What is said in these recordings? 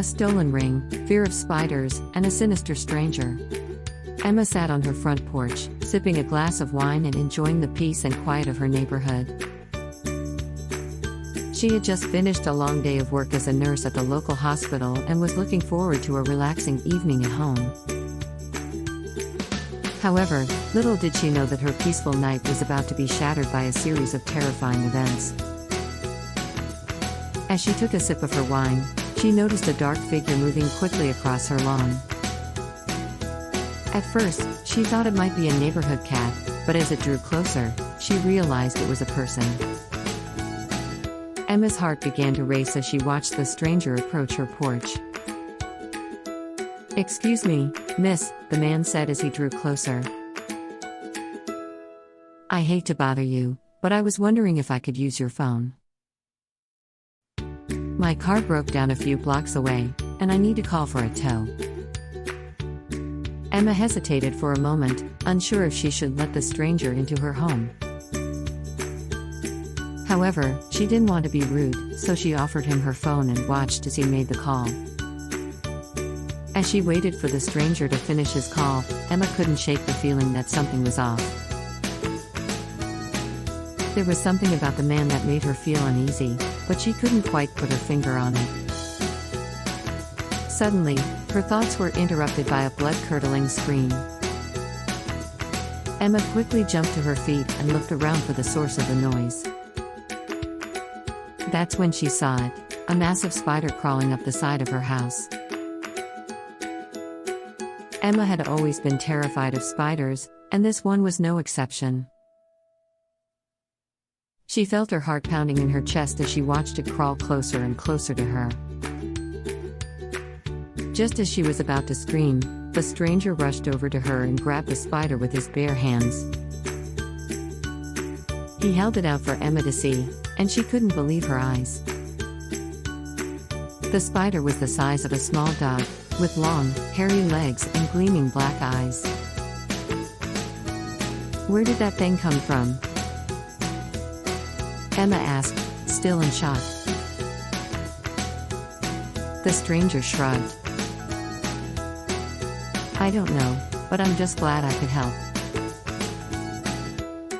A stolen ring, fear of spiders, and a sinister stranger. Emma sat on her front porch, sipping a glass of wine and enjoying the peace and quiet of her neighborhood. She had just finished a long day of work as a nurse at the local hospital and was looking forward to a relaxing evening at home. However, little did she know that her peaceful night was about to be shattered by a series of terrifying events. As she took a sip of her wine, she noticed a dark figure moving quickly across her lawn. At first, she thought it might be a neighborhood cat, but as it drew closer, she realized it was a person. Emma's heart began to race as she watched the stranger approach her porch. "Excuse me, miss," the man said as he drew closer. "I hate to bother you, but I was wondering if I could use your phone. My car broke down a few blocks away, and I need to call for a tow." Emma hesitated for a moment, unsure if she should let the stranger into her home. However, she didn't want to be rude, so she offered him her phone and watched as he made the call. As she waited for the stranger to finish his call, Emma couldn't shake the feeling that something was off. There was something about the man that made her feel uneasy, but she couldn't quite put her finger on it. Suddenly, her thoughts were interrupted by a blood-curdling scream. Emma quickly jumped to her feet and looked around for the source of the noise. That's when she saw it, a massive spider crawling up the side of her house. Emma had always been terrified of spiders, and this one was no exception. She felt her heart pounding in her chest as she watched it crawl closer and closer to her. Just as she was about to scream, the stranger rushed over to her and grabbed the spider with his bare hands. He held it out for Emma to see, and she couldn't believe her eyes. The spider was the size of a small dog, with long, hairy legs and gleaming black eyes. "Where did that thing come from?" Emma asked, still in shock. The stranger shrugged. "I don't know, but I'm just glad I could help."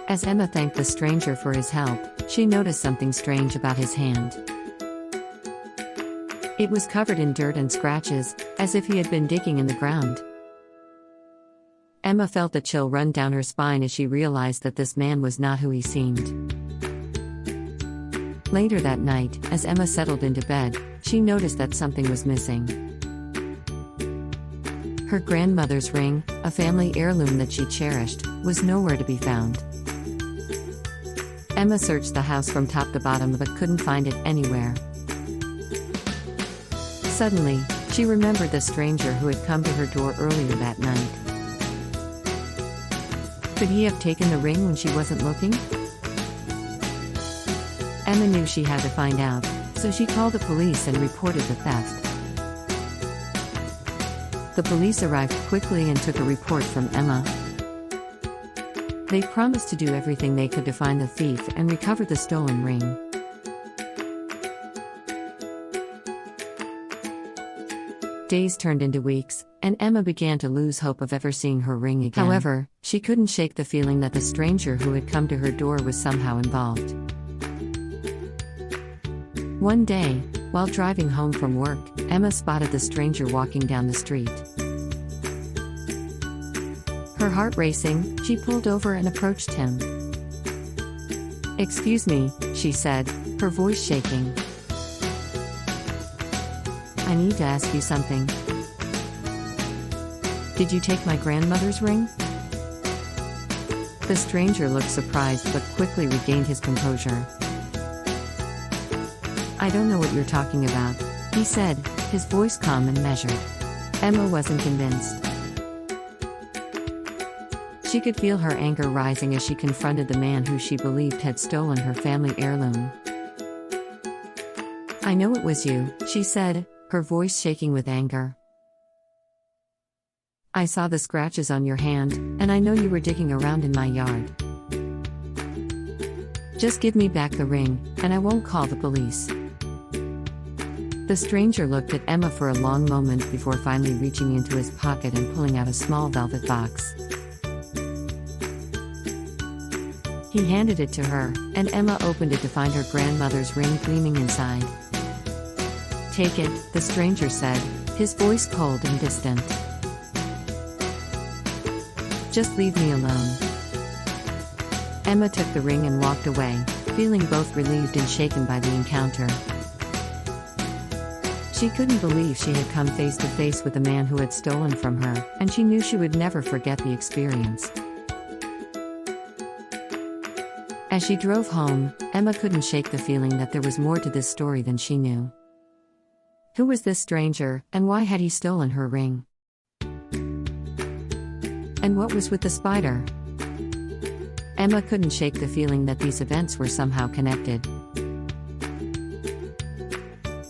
As Emma thanked the stranger for his help, she noticed something strange about his hand. It was covered in dirt and scratches, as if he had been digging in the ground. Emma felt a chill run down her spine as she realized that this man was not who he seemed. Later that night, as Emma settled into bed, she noticed that something was missing. Her grandmother's ring, a family heirloom that she cherished, was nowhere to be found. Emma searched the house from top to bottom but couldn't find it anywhere. Suddenly, she remembered the stranger who had come to her door earlier that night. Could he have taken the ring when she wasn't looking? Emma knew she had to find out, so she called the police and reported the theft. The police arrived quickly and took a report from Emma. They promised to do everything they could to find the thief and recover the stolen ring. Days turned into weeks, and Emma began to lose hope of ever seeing her ring again. However, she couldn't shake the feeling that the stranger who had come to her door was somehow involved. One day, while driving home from work, Emma spotted the stranger walking down the street. Her heart racing, she pulled over and approached him. "Excuse me," she said, her voice shaking. "I need to ask you something. Did you take my grandmother's ring?" The stranger looked surprised but quickly regained his composure. "I don't know what you're talking about," he said, his voice calm and measured. Emma wasn't convinced. She could feel her anger rising as she confronted the man who she believed had stolen her family heirloom. "I know it was you," she said, her voice shaking with anger. "I saw the scratches on your hand, and I know you were digging around in my yard. Just give me back the ring, and I won't call the police." The stranger looked at Emma for a long moment before finally reaching into his pocket and pulling out a small velvet box. He handed it to her, and Emma opened it to find her grandmother's ring gleaming inside. "Take it," the stranger said, his voice cold and distant. "Just leave me alone." Emma took the ring and walked away, feeling both relieved and shaken by the encounter. She couldn't believe she had come face to face with a man who had stolen from her, and she knew she would never forget the experience. As she drove home, Emma couldn't shake the feeling that there was more to this story than she knew. Who was this stranger, and why had he stolen her ring? And what was with the spider? Emma couldn't shake the feeling that these events were somehow connected.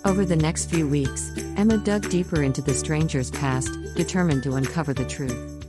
Over the next few weeks, Emma dug deeper into the stranger's past, determined to uncover the truth.